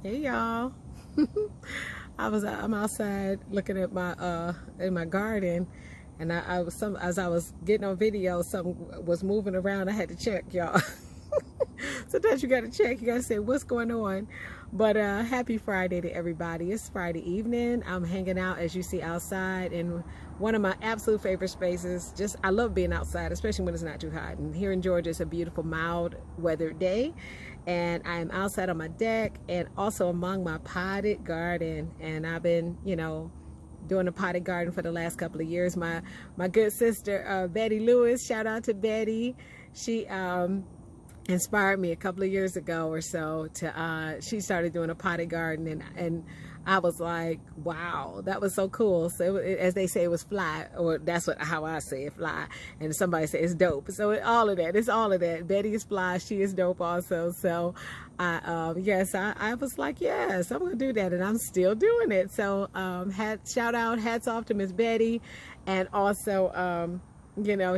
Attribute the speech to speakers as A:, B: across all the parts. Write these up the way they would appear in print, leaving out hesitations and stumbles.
A: Hey y'all. I'm outside looking at my in my garden, and I was as I was getting on video, something was moving around. I had to check, y'all. Sometimes you gotta check, you gotta say what's going on. But happy Friday to everybody. It's Friday evening. I'm hanging out, as you see, outside in one of my absolute favorite spaces. Just I love being outside, especially when it's not too hot. And here in Georgia, it's a beautiful mild weathered day, and I am outside on my deck and also among my potted garden. And I've been, doing a potted garden for the last couple of years. My good sister Betty Lewis, shout out to Betty. She inspired me a couple of years ago or so to she started doing a potted garden, and I was like, wow, that was so cool. So as they say, it was fly, or that's how I say it, fly. And somebody say it's dope. So all of that, it's all of that. Betty is fly, she is dope also. So I was like, yes, I'm gonna do that, and I'm still doing it. So hats off to Miss Betty, and also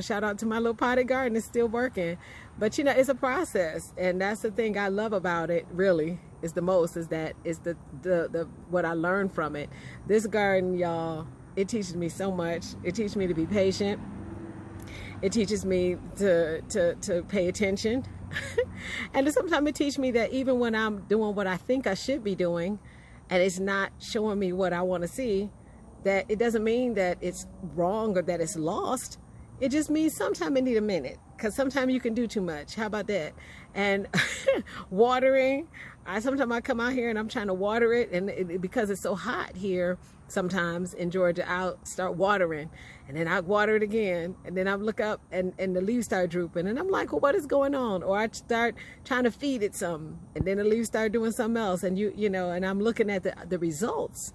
A: shout out to my little potted garden. It's still working. But it's a process, and that's the thing I love about it, really, is that it's the what I learned from it. This garden, y'all, it teaches me so much. It teaches me to be patient. It teaches me to pay attention. And sometimes it teaches me that even when I'm doing what I think I should be doing, and it's not showing me what I want to see, that it doesn't mean that it's wrong or that it's lost. It just means sometimes I need a minute, because sometimes you can do too much. How about that? And watering, sometimes I come out here and I'm trying to water it, and because it's so hot here sometimes in Georgia, I'll start watering, and then I water it again, and then I look up and the leaves start drooping, and I'm like, well, what is going on? Or I start trying to feed it something, and then the leaves start doing something else, and and I'm looking at the results,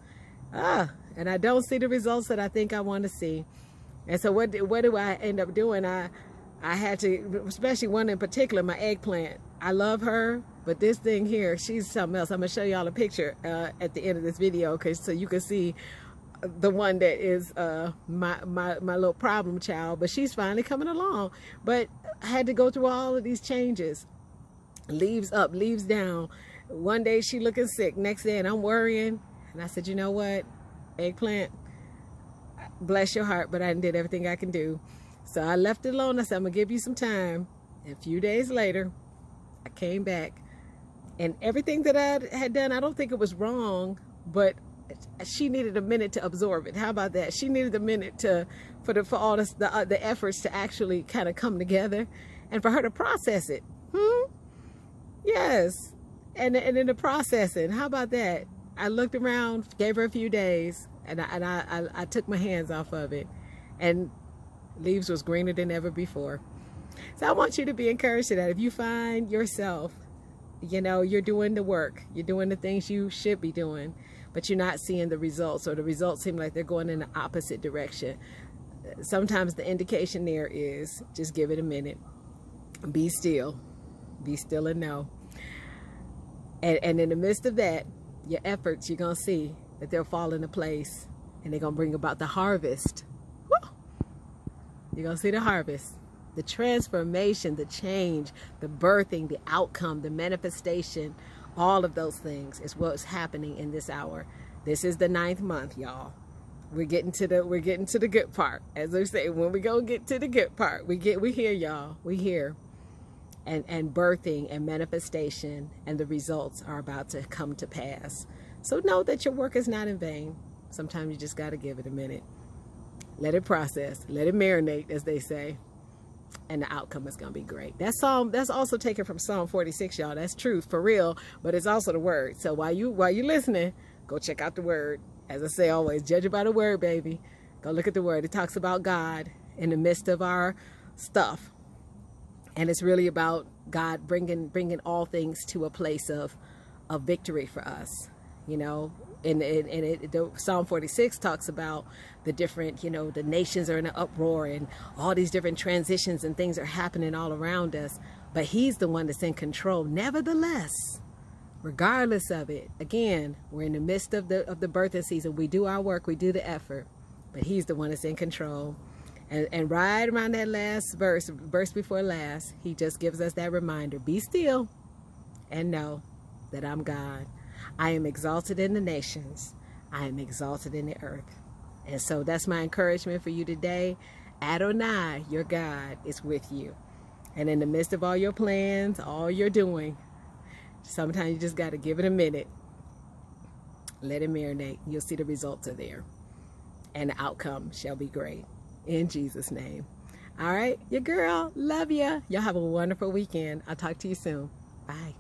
A: and I don't see the results that I think I want to see. And so what do I end up doing? I had to, especially one in particular, my eggplant. I love her, but this thing here, she's something else. I'm gonna show y'all a picture at the end of this video, so you can see the one that is my little problem child. But she's finally coming along. But I had to go through all of these changes. Leaves up, leaves down. One day she looking sick. Next day, and I'm worrying. And I said, you know what, eggplant, bless your heart, but I did everything I can do. So I left it alone. I said, I'm gonna give you some time. And a few days later, I came back, and everything that I had done, I don't think it was wrong, but she needed a minute to absorb it. How about that? She needed a minute for all the efforts to actually kind of come together, and for her to process it. Yes. And in the processing, how about that? I looked around, gave her a few days, and I took my hands off of it, and leaves was greener than ever before. So I want you to be encouraged to that. If you find yourself, you're doing the work, you're doing the things you should be doing, but you're not seeing the results, or the results seem like they're going in the opposite direction, sometimes the indication there is just give it a minute. Be still and know. And in the midst of that, your efforts, you're going to see that they'll fall into place, and they're going to bring about the harvest. Woo! You're going to see the harvest, the transformation, the change, the birthing, the outcome, the manifestation. All of those things is what's happening in this hour. This is the 9th month, y'all. We're getting to the good part. As they say, when we go get to the good part, we here, y'all. We here. And birthing and manifestation and the results are about to come to pass. So know that your work is not in vain. Sometimes you just got to give it a minute. Let it process. Let it marinate, as they say. And the outcome is going to be great. That's also taken from Psalm 46, y'all. That's truth, for real. But it's also the word. So while you listening, go check out the word. As I say always, judge it by the word, baby. Go look at the word. It talks about God in the midst of our stuff. And it's really about God bringing all things to a place of victory for us, And Psalm 46 talks about the different, the nations are in an uproar, and all these different transitions and things are happening all around us. But he's the one that's in control. Nevertheless, regardless of it, again, we're in the midst of the birthing season. We do our work, we do the effort, but he's the one that's in control. And right around that last verse before last, he just gives us that reminder, be still and know that I'm God. I am exalted in the nations. I am exalted in the earth. And so that's my encouragement for you today. Adonai, your God, is with you. And in the midst of all your plans, all you're doing, sometimes you just got to give it a minute. Let it marinate. You'll see the results are there. And the outcome shall be great. In Jesus' name. All right, your girl. Love ya. Y'all have a wonderful weekend. I'll talk to you soon. Bye.